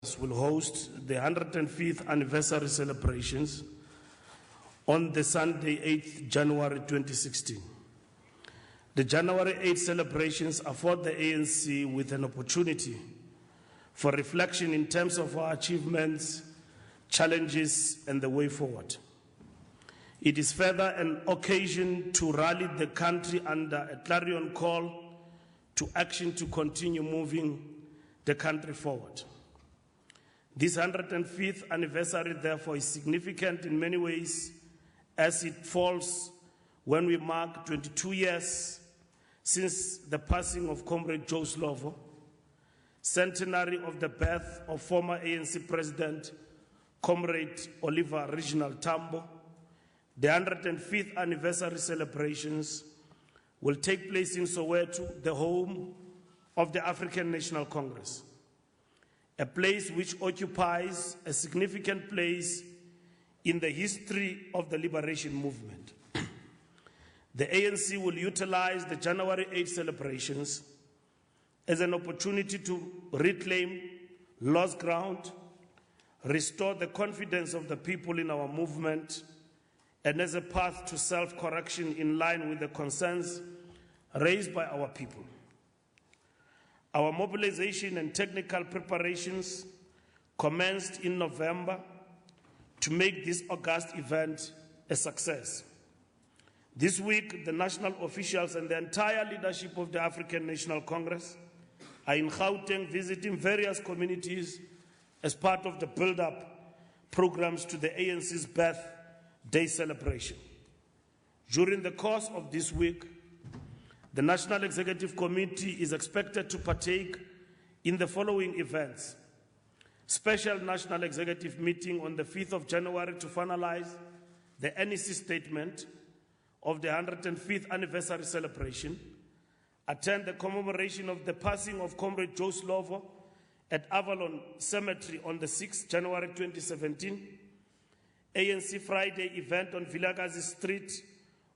will host the 105th anniversary celebrations on the Sunday, 8th January 2016. The January 8th celebrations afford the ANC with an opportunity for reflection in terms of our achievements, challenges, and the way forward. It is further an occasion to rally the country under a clarion call to action to continue moving the country forward. This 105th anniversary, therefore, is significant in many ways as it falls when we mark 22 years since the passing of Comrade Joe Slovo, centenary of the birth of former ANC President Comrade Oliver Reginald Tambo. The 105th anniversary celebrations will take place in Soweto, the home of the African National Congress, a place which occupies a significant place in the history of the liberation movement. The ANC will utilize the January 8 celebrations as an opportunity to reclaim lost ground, restore the confidence of the people in our movement, and as a path to self-correction in line with the concerns raised by our people. Our mobilization and technical preparations commenced in November to make this august event a success. This week, the national officials and the entire leadership of the African National Congress are in Gauteng visiting various communities as part of the build-up programs to the ANC's birthday celebration. During the course of this week, the National Executive Committee is expected to partake in the following events: special National Executive meeting on the 5th of January to finalize the NEC statement of the 105th anniversary celebration, attend the commemoration of the passing of Comrade Joe Slovo at Avalon Cemetery on the 6th January 2017, ANC Friday event on Vilakazi Street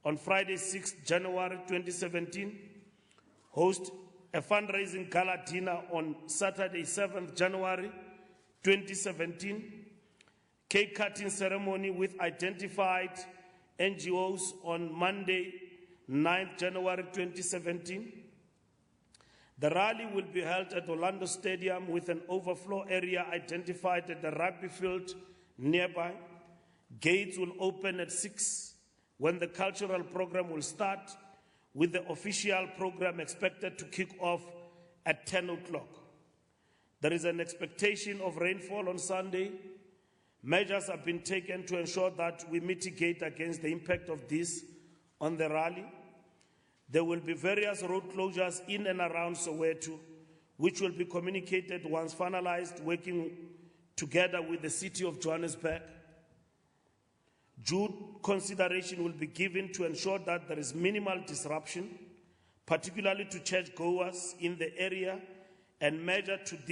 on Friday 6th January 2017, host a fundraising gala dinner on Saturday 7th January 2017, cake cutting ceremony with identified NGOs on Monday 9th January 2017. The rally will be held at Orlando Stadium with an overflow area identified at the rugby field nearby. Gates will open at 6 when the cultural program will start, with the official program expected to kick off at 10 o'clock. There is an expectation of rainfall on Sunday. Measures have been taken to ensure that we mitigate against the impact of this on the rally. There will be various road closures in and around Soweto, which will be communicated once finalized, working together with the city of Johannesburg. Due consideration will be given to ensure that there is minimal disruption, particularly to churchgoers in the area, and measures have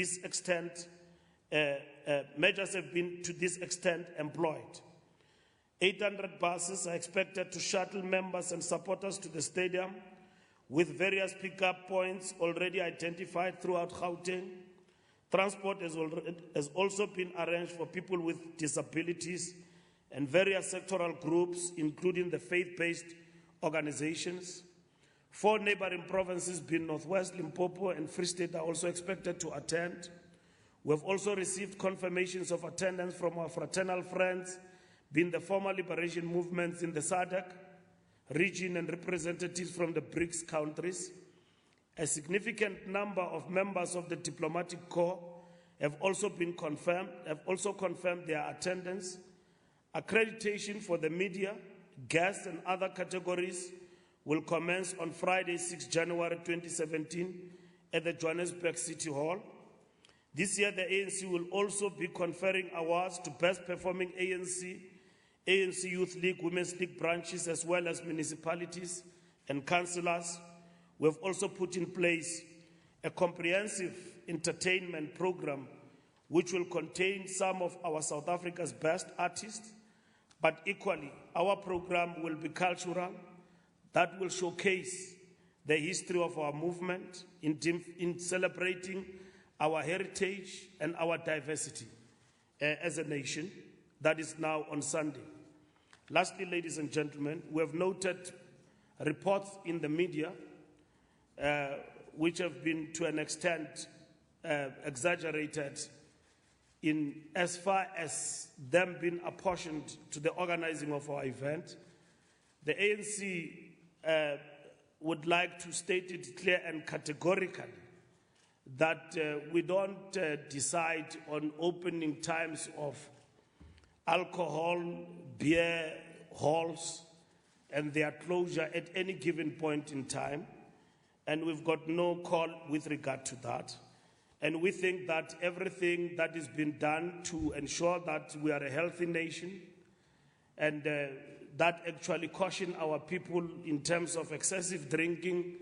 been to this extent employed. 800 buses are expected to shuttle members and supporters to the stadium, with various pickup points already identified throughout Gauteng. Transport has also been arranged for people with disabilities and various sectoral groups, including the faith-based organizations. 4 neighboring provinces, being Northwest, Limpopo, and Free State, are also expected to attend. We have also received confirmations of attendance from our fraternal friends, being the former liberation movements in the SADC region and representatives from the BRICS countries. A significant number of members of the diplomatic corps have also confirmed their attendance. Accreditation for the media, guests, and other categories will commence on Friday, 6 January 2017 at the Johannesburg City Hall. This year, the ANC will also be conferring awards to best performing ANC Youth League, Women's League branches, as well as municipalities and councillors. We have also put in place a comprehensive entertainment program which will contain some of our South Africa's best artists, but equally, our program will be cultural, that will showcase the history of our movement in celebrating our heritage, and our diversity as a nation. That is now on Sunday. Lastly, ladies and gentlemen, we have noted reports in the media which have been to an extent exaggerated in as far as them being apportioned to the organizing of our event. The ANC would like to state it clear and categorically that we don't decide on opening times of alcohol, beer halls, and their closure at any given point in time. And we've got no call with regard to that. And we think that everything that is being done to ensure that we are a healthy nation and that actually caution our people in terms of excessive drinking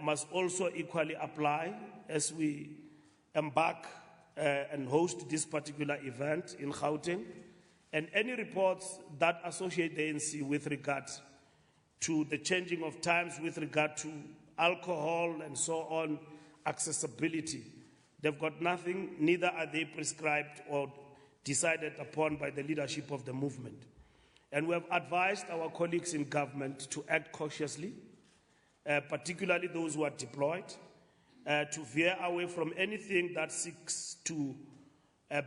must also equally apply as we embark and host this particular event in Gauteng. And any reports that associate the ANC with regard to the changing of times with regard to alcohol and so on, accessibility, they've got nothing, neither are they prescribed or decided upon by the leadership of the movement. And we have advised our colleagues in government to act cautiously, particularly those who are deployed, to veer away from anything that seeks to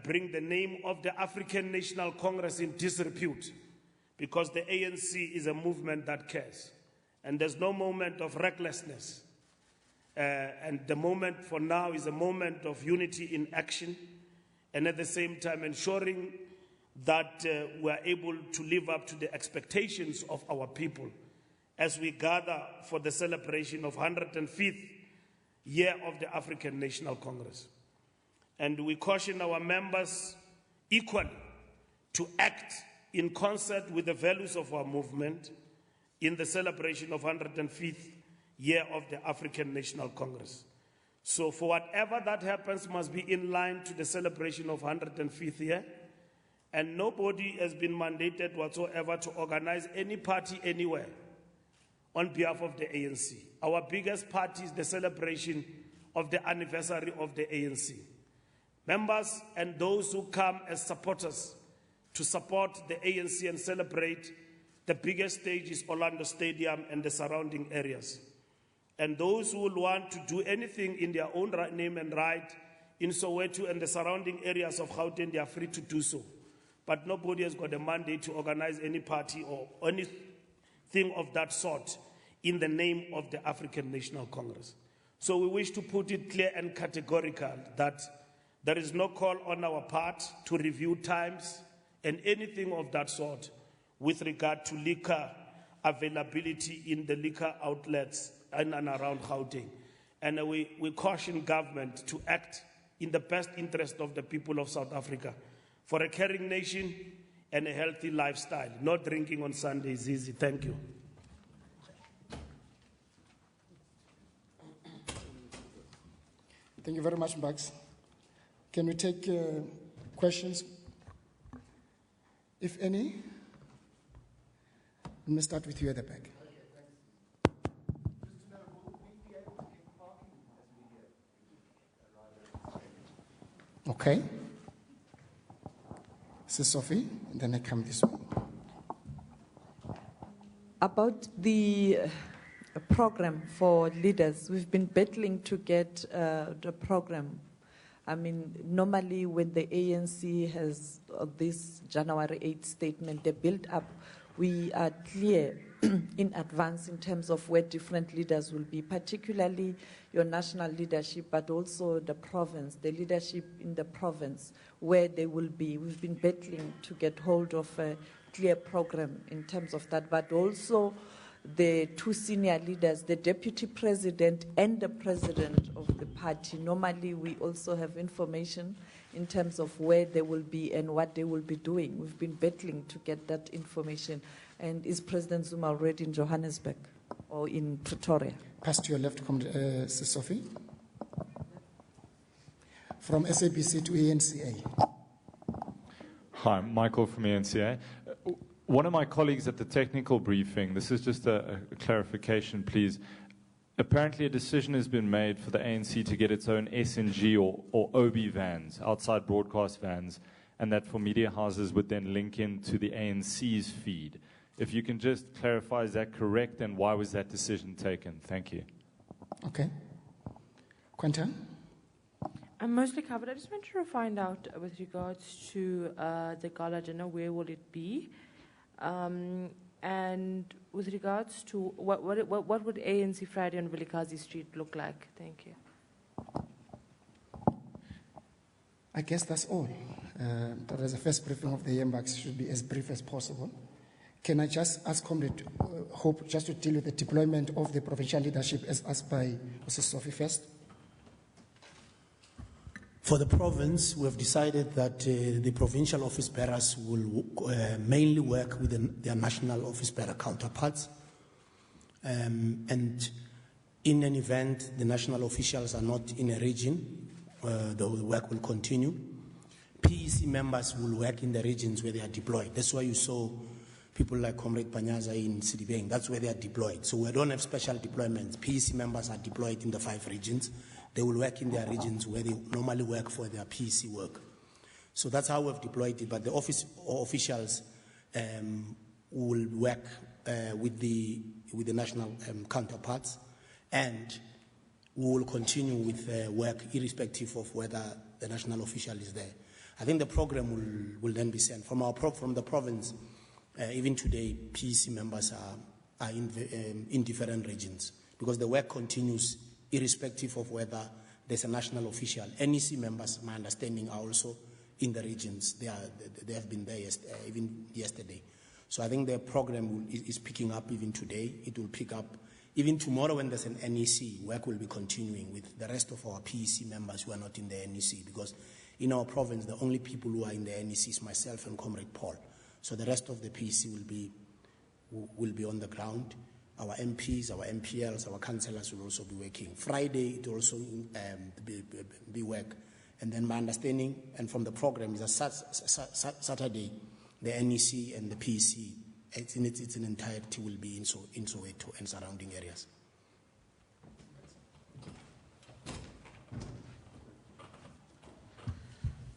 bring the name of the African National Congress in disrepute, because the ANC is a movement that cares. And there's no moment of recklessness. And the moment for now is a moment of unity in action, and at the same time ensuring that we are able to live up to the expectations of our people as we gather for the celebration of 105th year of the African National Congress. And we caution our members equally to act in concert with the values of our movement in the celebration of 105th year of the African National Congress. So for whatever that happens must be in line to the celebration of 105th year, and nobody has been mandated whatsoever to organize any party anywhere on behalf of the ANC. Our biggest party is the celebration of the anniversary of the ANC. Members and those who come as supporters to support the ANC and celebrate, the biggest stage is Orlando Stadium and the surrounding areas. And those who will want to do anything in their own name and right in Soweto and the surrounding areas of Gauteng, they are free to do so. But nobody has got a mandate to organize any party or anything of that sort in the name of the African National Congress. So we wish to put it clear and categorical that there is no call on our part to review times and anything of that sort with regard to liquor availability in the liquor outlets in and around Gauteng. And we caution government to act in the best interest of the people of South Africa for a caring nation and a healthy lifestyle. Not drinking on Sunday is easy. Thank you. Thank you very much, Max. Can we take questions, if any? Let me start with you at the back. Okay. This is Sophie, and then I come this way. About the program for leaders, we've been battling to get the program. I mean, normally when the ANC has this January 8th statement, the build-up, we are clear in advance in terms of where different leaders will be, particularly your national leadership, but also the province, the leadership in the province, where they will be. We've been battling to get hold of a clear program in terms of that, but also the two senior leaders, the deputy president and the president of the party. Normally, we also have information in terms of where they will be and what they will be doing. We've been battling to get that information. And is President Zuma already in Johannesburg or in Pretoria? Pass to your left, Sis Sophie. From SABC to ANCA. Hi, Michael from ANCA. One of my colleagues at the technical briefing, this is just a clarification, please. Apparently a decision has been made for the ANC to get its own SNG or OB vans, outside broadcast vans, and that for media houses would then link into the ANC's feed. If you can just clarify, is that correct, and why was that decision taken? Thank you. Okay. Quentin? I'm mostly covered. I just wanted to find out with regards to the gala dinner, where will it be? And with regards to what would ANC Friday on Vilikazi Street look like? Thank you. I guess that's all. That as a first briefing of the Yembaks should be as brief as possible. Can I just ask Comrade Hope just to deal with the deployment of the provincial leadership as asked by Mrs. Sophie first? For the province, we have decided that the provincial office bearers will mainly work with their national office bearer counterparts. And in an event, the national officials are not in a region, the work will continue. PEC members will work in the regions where they are deployed. That's why you saw people like Comrade Panyaza in Sidibeng. That's where they are deployed. So we don't have special deployments. PEC members are deployed in the 5 regions. They will work in their regions where they normally work for their PEC work. So that's how we've deployed it. But the office or officials will work with the national counterparts, and we will continue with work irrespective of whether the national official is there. I think the program will then be sent from the province. Even today, PEC members are in different regions because the work continues irrespective of whether there's a national official. NEC members, my understanding, are also in the regions. They have been there even yesterday. So I think the program is picking up even today. It will pick up even tomorrow when there's an NEC. Work will be continuing with the rest of our PEC members who are not in the NEC, because in our province, the only people who are in the NEC is myself and Comrade Paul. So the rest of the PEC will be on the ground. Our MPs, our MPLs, our councillors will also be working. Friday, it will also be work. And then my understanding, and from the program, is that Saturday, the NEC and the PEC, in its entirety, will be in Soweto and surrounding areas.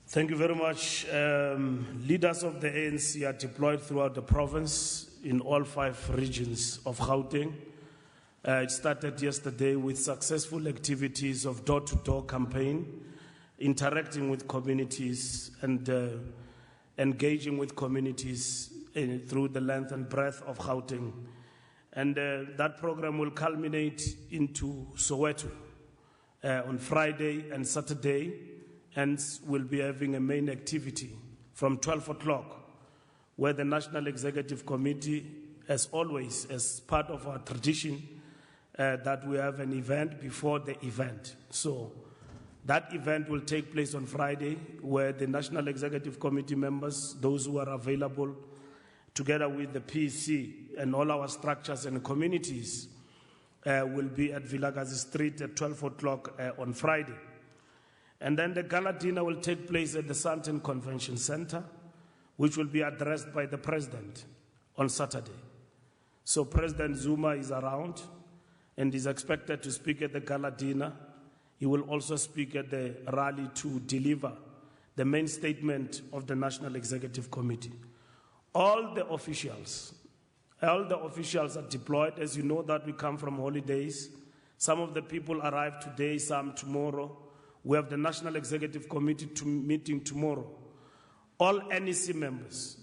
Thank you very much. Leaders of the ANC are deployed throughout the province in all 5 regions of Gauteng. It started yesterday with successful activities of door-to-door campaign, interacting with communities and engaging with communities through the length and breadth of Gauteng. And that program will culminate into Soweto on Friday and Saturday. Hence, we'll be having a main activity from 12 o'clock, where the National Executive Committee, as always, as part of our tradition, that we have an event before the event. So that event will take place on Friday, where the National Executive Committee members, those who are available, together with the PEC and all our structures and communities, will be at Vilakazi Street at 12 o'clock on Friday. And then the gala dinner will take place at the Sandton Convention Center, which will be addressed by the President on Saturday. So President Zuma is around and is expected to speak at the gala dinner. He will also speak at the rally to deliver the main statement of the National Executive Committee. All the officials are deployed. As you know that we come from holidays. Some of the people arrive today, some tomorrow. We have the National Executive Committee meeting tomorrow. All NEC members,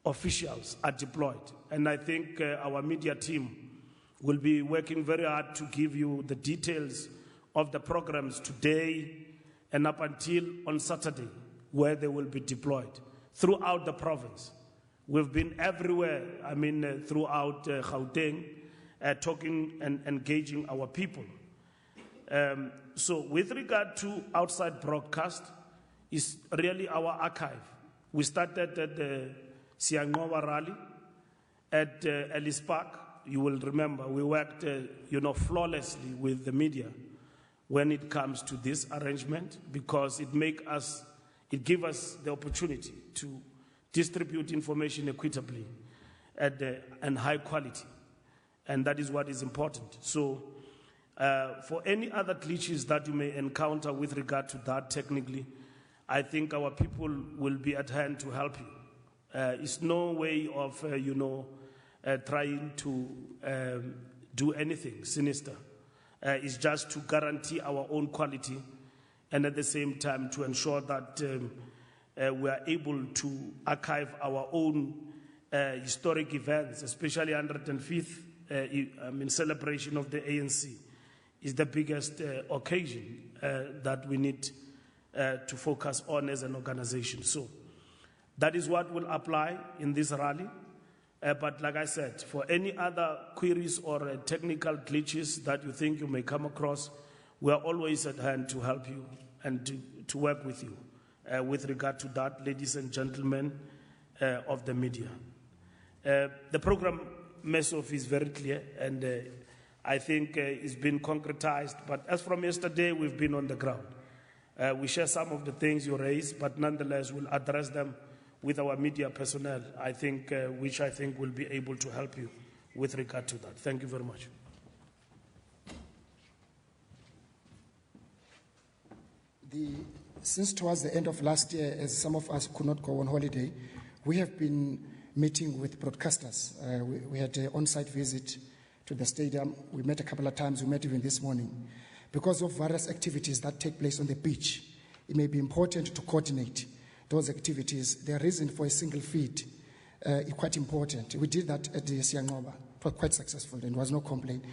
officials are deployed. And I think our media team will be working very hard to give you the details of the programs today and up until on Saturday, where they will be deployed throughout the province. We've been everywhere, throughout Gauteng, talking and engaging our people. So with regard to outside broadcast, is really our archive. We started at the Siangova rally at Ellis Park. You will remember we worked flawlessly with the media when it comes to this arrangement, because it gives us the opportunity to distribute information equitably and high quality. And that is what is important. So For any other glitches that you may encounter with regard to that technically, I think our people will be at hand to help you. It's no way of, trying to do anything sinister. It's just to guarantee our own quality and at the same time to ensure that we are able to archive our own historic events, especially 105th celebration of the ANC is the biggest occasion that we need to focus on as an organization. So that is what will apply in this rally. But like I said, for any other queries or technical glitches that you think you may come across, we are always at hand to help you and to work with you with regard to that, ladies and gentlemen of the media. The program message is very clear and I think it's been concretized. But as from yesterday, we've been on the ground. We share some of the things you raised, but nonetheless, we'll address them with our media personnel, I think, which I think will be able to help you with regard to that. Thank you very much. Since towards the end of last year, as some of us could not go on holiday, we have been meeting with broadcasters. We had an on-site visit to the stadium. We met a couple of times. We met even this morning. Because of various activities that take place on the beach, it may be important to coordinate those activities. The reason for a single feed is quite important. We did that at the Siyangoba. It was quite successful. There was no complaint.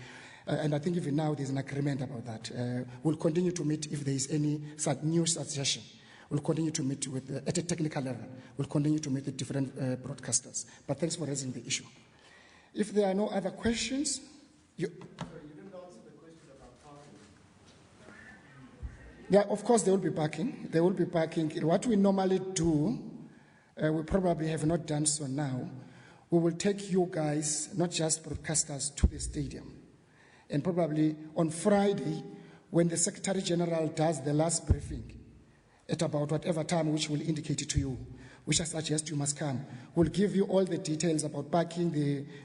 And I think even now there's an agreement about that. We'll continue to meet if there is any new suggestion. We'll continue to meet with, at a technical level, we'll continue to meet with different broadcasters. But thanks for raising the issue. If there are no other questions, you didn't answer the question about parking. Yeah, of course they will be parking. They will be parking. What we normally do, we probably have not done so now, we will take you guys, not just broadcasters, to the stadium. And probably on Friday, when the Secretary General does the last briefing, at about whatever time which will indicate it to you, which I suggest you must come, we'll give you all the details about parking,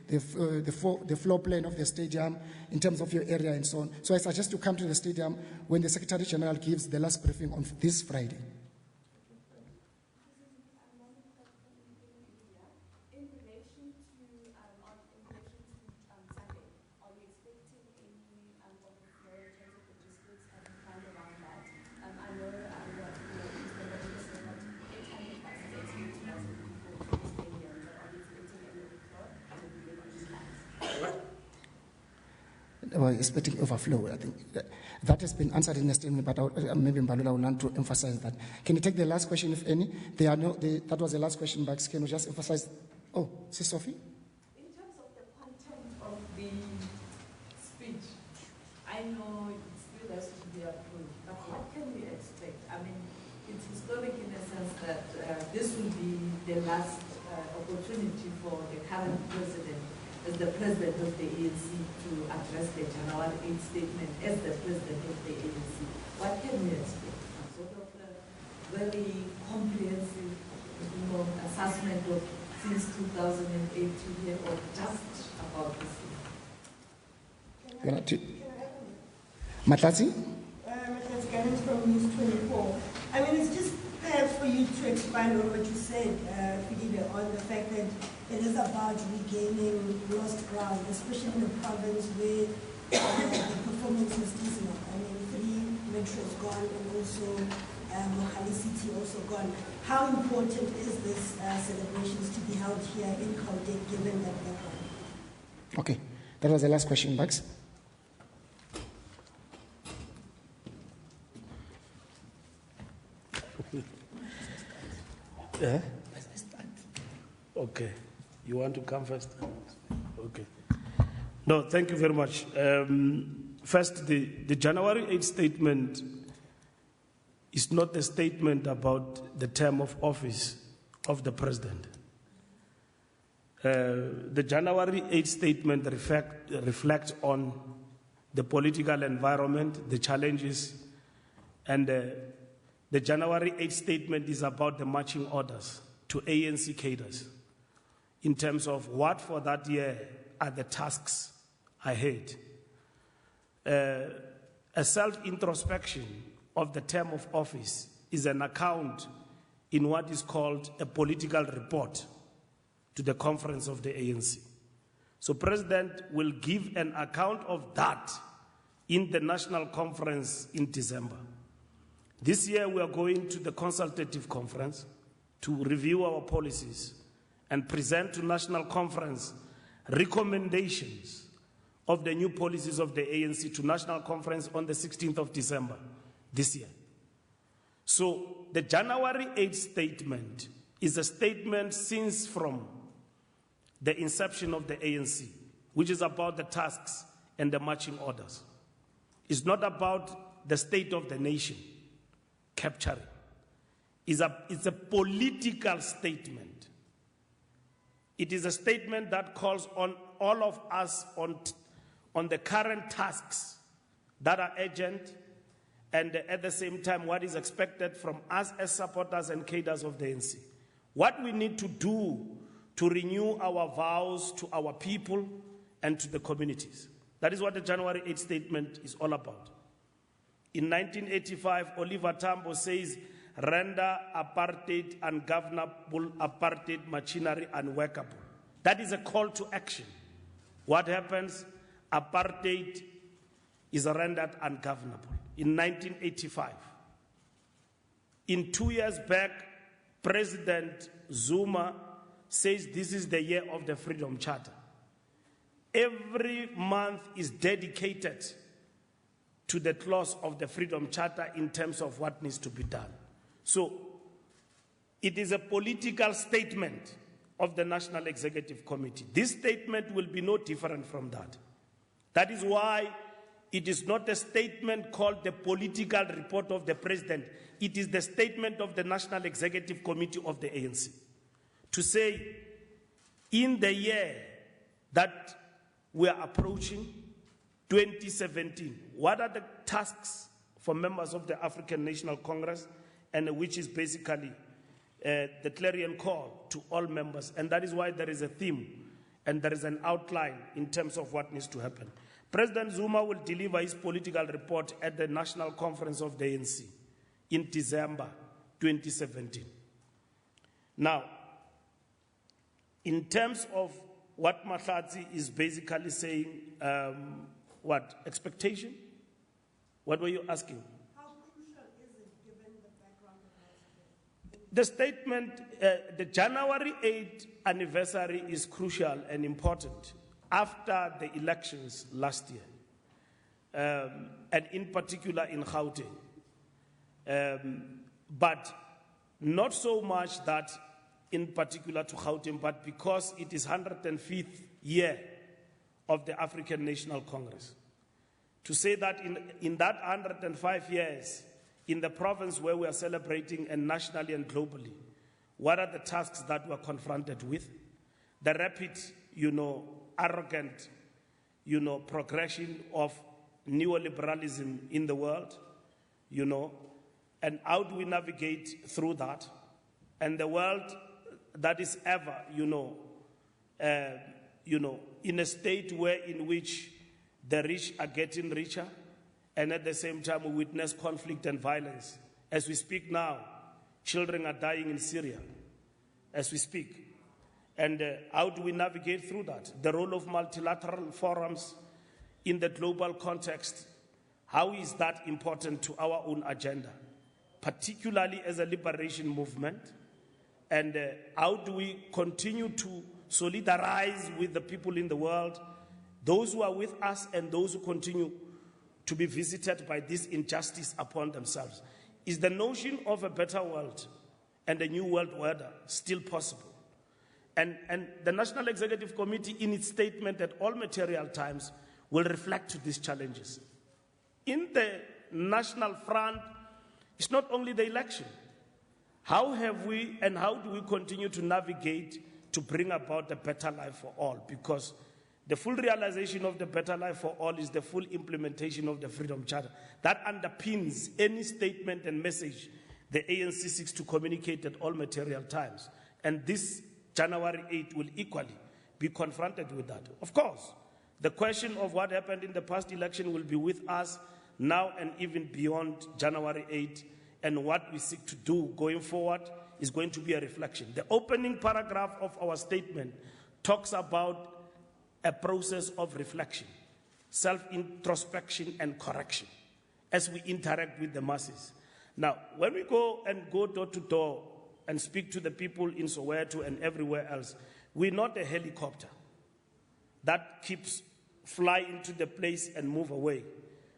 the floor plan of the stadium, in terms of your area and so on. So I suggest you come to the stadium when the Secretary General gives the last briefing on this Friday. Expecting overflow, I think. That has been answered in a statement, but maybe Mbalula will want to emphasize that. Can you take the last question, if any? That was the last question, but can you just emphasize? Oh, Sis Sophie? In terms of the content of the speech, I know it still has to be approved, but what can we expect? I mean, it's historic in the sense that this will be the last opportunity for the current president, as the president of the ANC, to address the January 8 statement as the president of the ANC. What can we expect? A sort of a very comprehensive, assessment of since 2008 to here, or just about this year? Matlatsi? Matlatsi Gardens from News 24. I mean, it's just perhaps for you to expand on what you said, Fidile, on the fact that it is about regaining lost ground, especially in the province where the performance was dismal. I mean, 3 metros gone and also Mohali City also gone. How important is this celebrations to be held here in Gauteng given that background? Okay, that was the last question, Bugs. Yeah? Okay. You want to come first? Okay. No, thank you very much. First, the January 8 statement is not a statement about the term of office of the president. The January 8 statement reflects on the political environment, the challenges, and the January 8 statement is about the marching orders to ANC cadres in terms of what for that year are the tasks ahead. a self-introspection of the term of office is an account in what is called a political report to the conference of the ANC. So President will give an account of that in the national conference in December. This year we are going to the consultative conference to review our policies and present to national conference recommendations of the new policies of the ANC to national conference on the 16th of December this year. So the January 8th statement is a statement since from the inception of the ANC, which is about the tasks and the marching orders. It's not about the state of the nation capturing. It's a political statement. It is a statement that calls on all of us on the current tasks that are urgent, and at the same time what is expected from us as supporters and cadres of the ANC. What we need to do to renew our vows to our people and to the communities. That is what the January 8th statement is all about. In 1985, Oliver Tambo says, render apartheid ungovernable, apartheid machinery unworkable. That is a call to action. What happens? Apartheid is rendered ungovernable. In 1985. In 2 years back, President Zuma says this is the year of the Freedom Charter. Every month is dedicated to the clause of the Freedom Charter in terms of what needs to be done. So, it is a political statement of the National Executive Committee. This statement will be no different from that. That is why it is not a statement called the political report of the President. It is the statement of the National Executive Committee of the ANC. To say, in the year that we are approaching, 2017, what are the tasks for members of the African National Congress, and which is basically the clarion call to all members. And that is why there is a theme and there is an outline in terms of what needs to happen. President Zuma will deliver his political report at the National Conference of the ANC in December 2017. Now, in terms of what Mahlatsi is basically saying, what, expectation? What were you asking? How crucial is it given the background of the statement, the January 8th anniversary is crucial and important after the elections last year, and in particular in Gauteng. But not so much that in particular to Gauteng, but because it is 105th year of the African National Congress. To say that in that 105 years, in the province where we are celebrating, and nationally and globally, what are the tasks that we are confronted with? The rapid, arrogant, progression of neoliberalism in the world, and how do we navigate through that? And the world that is ever, in a state in which the rich are getting richer, and at the same time we witness conflict and violence. As we speak now, children are dying in Syria, as we speak. And how do we navigate through that? The role of multilateral forums in the global context, how is that important to our own agenda, particularly as a liberation movement? And how do we continue to solidarize with the people in the world, those who are with us and those who continue to be visited by this injustice upon themselves? Is the notion of a better world and a new world order still possible? And the National Executive Committee, in its statement at all material times, will reflect to these challenges. In the national front, it's not only the election. How have we and how do we continue to navigate to bring about a better life for all? Because the full realization of the better life for all is the full implementation of the Freedom Charter. That underpins any statement and message the ANC seeks to communicate at all material times. And this January 8 will equally be confronted with that. Of course, The question of what happened in the past election will be with us now and even beyond January 8, and what we seek to do going forward is going to be a reflection. The opening paragraph of our statement talks about a process of reflection, self-introspection and correction as we interact with the masses. Now, when we go door to door and speak to the people in Soweto and everywhere else, we're not a helicopter that keeps fly into the place and move away.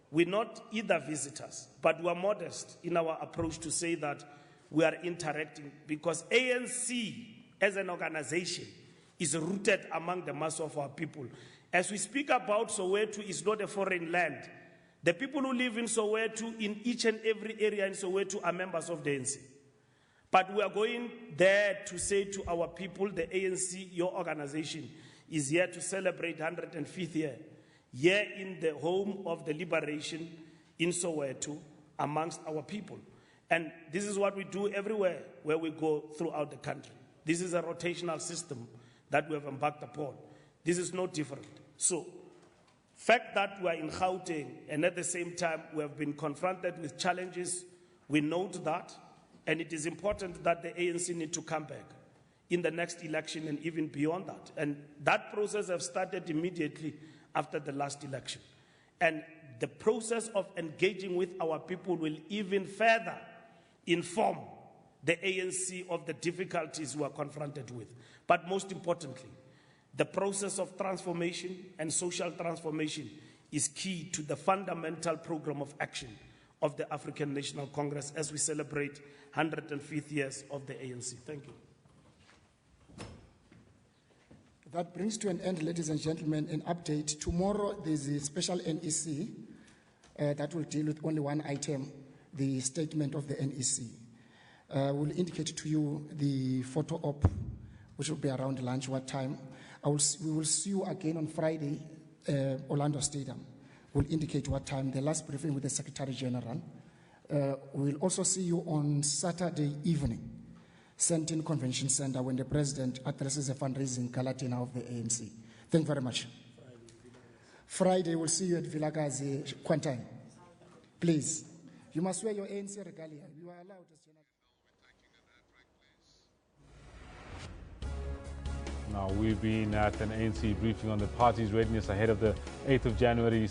We're not either visitors, but we're modest in our approach to say that we are interacting, because ANC as an organization is rooted among the mass of our people. As we speak about Soweto, it's not a foreign land. The people who live in Soweto, in each and every area in Soweto, are members of the ANC. But we are going there to say to our people, the ANC, your organization, is here to celebrate 105th year, here in the home of the liberation in Soweto amongst our people. And this is what we do everywhere where we go throughout the country. This is a rotational system that we have embarked upon. This is no different. So, fact that we are in Gauteng and at the same time we have been confronted with challenges, we note that, and it is important that the ANC need to come back in the next election and even beyond that. And that process has started immediately after the last election. And the process of engaging with our people will even further inform the ANC of the difficulties we are confronted with. But most importantly, the process of transformation and social transformation is key to the fundamental program of action of the African National Congress as we celebrate 105th years of the ANC. Thank you. That brings to an end, ladies and gentlemen, an update. Tomorrow there's a special NEC that will deal with only one item, the statement of the NEC. We'll indicate to you the photo op, which will be around lunch, what time. We will see you again on Friday, Orlando Stadium. We'll indicate what time, the last briefing with the Secretary General. We'll also see you on Saturday evening, Sentin Convention Center, when the President addresses a fundraising gala dinner of the ANC. Thank you very much. Friday, we'll see you at Vilakazi, Quantine. Please, you must wear your ANC regalia. You are allowed as General. Now, we've been at an ANC briefing on the party's readiness ahead of the 8th of January